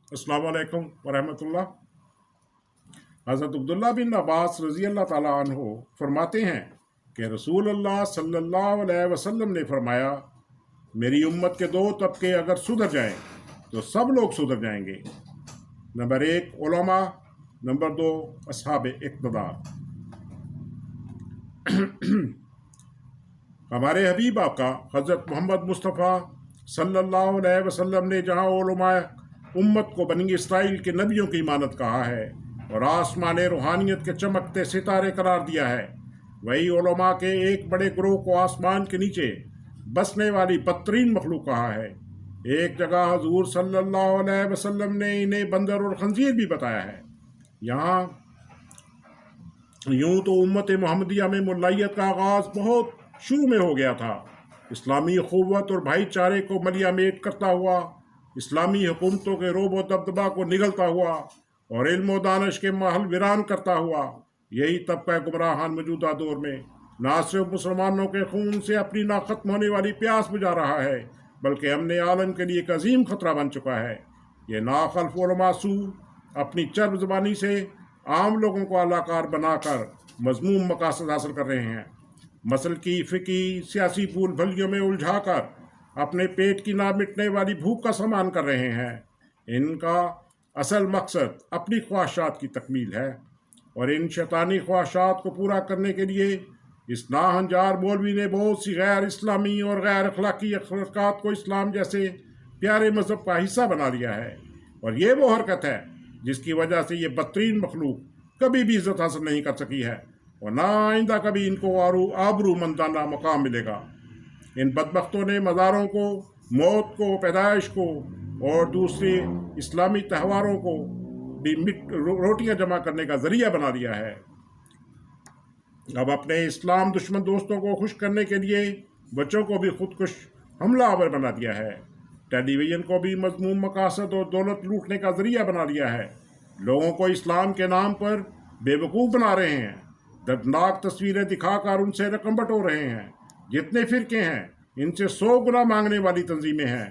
अस्सलाम वालेकुम वरहमतुल्लाह। हज़रत अब्दुल्लाह बिन अब्बास रज़ी अल्लाह ताला अन्हो फरमाते हैं कि रसूल अल्लाह सल्लल्लाहु अलैहि वसल्लम ने फरमाया, मेरी उम्मत के दो तबके अगर सुधर जाएं तो सब लोग सुधर जाएंगे। नंबर 1 उलमा, नंबर 2 असहाब इक़्तिदार। हमारे हबीब आका हज़रत मोहम्मद मुस्तफ़ा सल्लल्लाहु अलैहि वसल्लम ने जहाँ उलमा उम्मत को बनी इसराइल के नबियों की मानत कहा है और आसमान रूहानियत के चमकते सितारे करार दिया है, वही उलमा के एक बड़े ग्रोह को आसमान के नीचे बसने वाली बदतरीन मखलूक कहा है। एक जगह हजूर सल्लल्लाहु अलैहि वसल्लम ने इन्हें बंदर और खंजीर भी बताया है। यहाँ यूँ तो उम्मत मोहम्मदिया में मुल्लायत का आगाज़ बहुत शुरू में हो गया था। इस्लामी ख़ुव्वत और भाईचारे को मलिया मेट करता हुआ, इस्लामी हुकूमतों के रोब व दबदबा को निगलता हुआ और इल्म व दानिश के महल वीरान करता हुआ, यही तबका गुमराहान मौजूदा दौर में ना सिर्फ मुसलमानों के खून से अपनी ना ख़त्म होने वाली प्यास बुझा रहा है, बल्कि हमने आलम के लिए एक अजीम ख़तरा बन चुका है। ये नाखल्फ और मासू अपनी चर्ब ज़बानी से आम लोगों को अलाकार बनाकर मज़मूम मकासद हासिल कर रहे हैं। मसल की फ़िकी सियासी भूल भलियों में उलझाकर अपने पेट की ना मिटने वाली भूख का सामान कर रहे हैं। इनका असल मकसद अपनी ख्वाहिशात की तकमील है और इन शैतानी ख्वाहिशात को पूरा करने के लिए इस नाहंजार मौलवी ने बहुत सी गैर इस्लामी और गैर अखलाकी हरकत को इस्लाम जैसे प्यारे मज़हब का हिस्सा बना लिया है। और ये वो हरकत है जिसकी वजह से ये बदतरीन मखलूक कभी भी इज्जत हासिल नहीं कर सकी है और ना आइंदा कभी इनको आबरूमंदाना मकाम मिलेगा। इन बदबख्तों ने मज़ारों को, मौत को, पैदाइश को और दूसरे इस्लामी त्यौहारों को भी रोटियां जमा करने का ज़रिया बना लिया है। अब अपने इस्लाम दुश्मन दोस्तों को खुश करने के लिए बच्चों को भी खुदकुश हमलावर बना दिया है। टेलीविज़न को भी मज़मूम मकासद और दौलत लूटने का ज़रिया बना लिया है। लोगों को इस्लाम के नाम पर बेवकूफ़ बना रहे हैं, दर्दनाक तस्वीरें दिखाकर उनसे रकम बटोर रहे हैं। जितने फ़िरके हैं इनसे 100 गुना मांगने वाली तंजीमें हैं।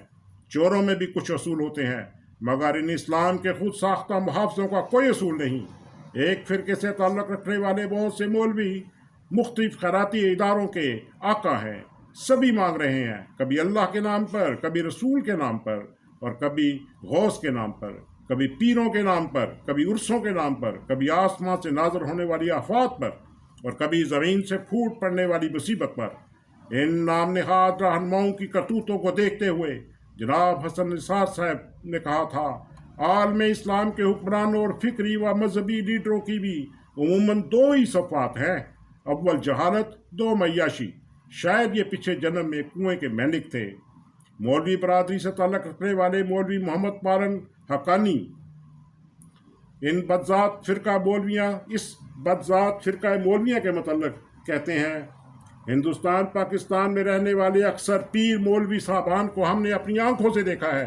चोरों में भी कुछ असूल होते हैं, मगर इन इस्लाम के खुद साख्ता मुहाफ़ज़ों का कोई असूल नहीं। एक फ़िरके से ताल्लुक़ रखने वाले बहुत से मौलवी मुख्तलिफ़ खैराती इदारों के आका हैं। सभी मांग रहे हैं, कभी अल्लाह के नाम पर, कभी रसूल के नाम पर और कभी गौस के नाम पर, कभी पीरों के नाम पर, कभी उर्सों के नाम पर, कभी आसमां से नाज़र होने वाली आफात पर और कभी ज़मीन से फूट पड़ने वाली मुसीबत पर। इन नाम नहाद रहनुमाओं की करतूतों को देखते हुए जनाब हसन निसार साहब ने कहा था, आलम इस्लाम के हुक्मरानों और फ़िक्री व मजहबी लीडरों की भी उमूमन 2 ही सफ़ात हैं, अव्वल जहालत, 2 मयाशी। शायद ये पिछले जन्म में कुएं के मैनिक थे। मौलवी बरादरी से ताल्लुक़ रखने वाले मौलवी मोहम्मद पारन हक्कानी इन बदजात फ़िरका मौलवियाँ इस बदजात फ़िरका मौलवियाँ के मतलब कहते हैं, हिंदुस्तान पाकिस्तान में रहने वाले अक्सर पीर मौलवी साहबान को हमने अपनी आंखों से देखा है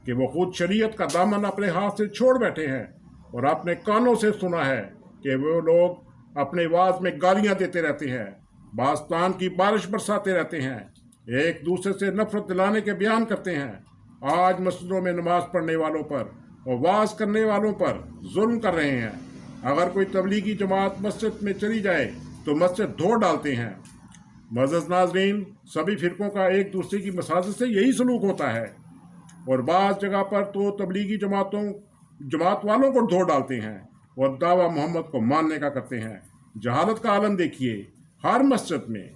कि वो खुद शरीयत का दामन अपने हाथ से छोड़ बैठे हैं और अपने कानों से सुना है कि वो लोग अपने वाज में गालियां देते रहते हैं, बास्तान की बारिश बरसाते रहते हैं, एक दूसरे से नफरत दिलाने के बयान करते हैं। आज मस्जिदों में नमाज पढ़ने वालों पर और वाज करने वालों पर जुल्म कर रहे हैं। अगर कोई तबलीगी जमात मस्जिद में चली जाए तो मस्जिद धो डालते हैं। मज़्ज़ नाज़रीन, सभी फ़िरकों का एक दूसरे की मसाजिद से यही सलूक होता है और बाज़ जगह पर तो तबलीगी जमात वालों को धो डालते हैं और दावा मोहम्मद को मानने का करते हैं। जहालत का आलम देखिए, हर मस्जिद में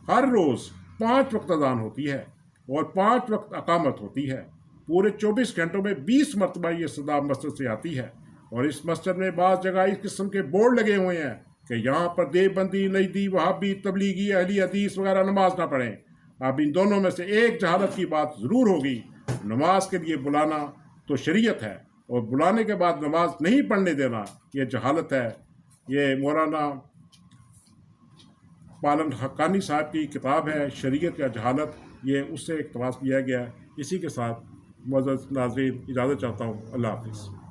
हर रोज़ 5 वक्त अज़ान होती है और 5 वक्त अकामत होती है। पूरे 24 घंटों में 20 मरतबा ये सदा मस्जिद से आती है और इस मस्जिद में बाज़ जगह इस किस्म के बोर्ड लगे हुए हैं कि यहाँ पर देवबंदी, नईदी, वहाबी, तबलीगी, अहली हदीस वगैरह नमाज ना पढ़ें। अब इन दोनों में से एक जहालत की बात ज़रूर होगी। नमाज के लिए बुलाना तो शरीयत है और बुलाने के बाद नमाज नहीं पढ़ने देना ये जहालत है। ये मौलाना पालन हक्कानी साहब की किताब है शरीयत या जहालत, ये उससे इक़्तिबास किया गया। इसी के साथ मुअज़्ज़ज़ नाज़रीन इजाज़त चाहता हूँ। अल्लाह हाफ़िज़।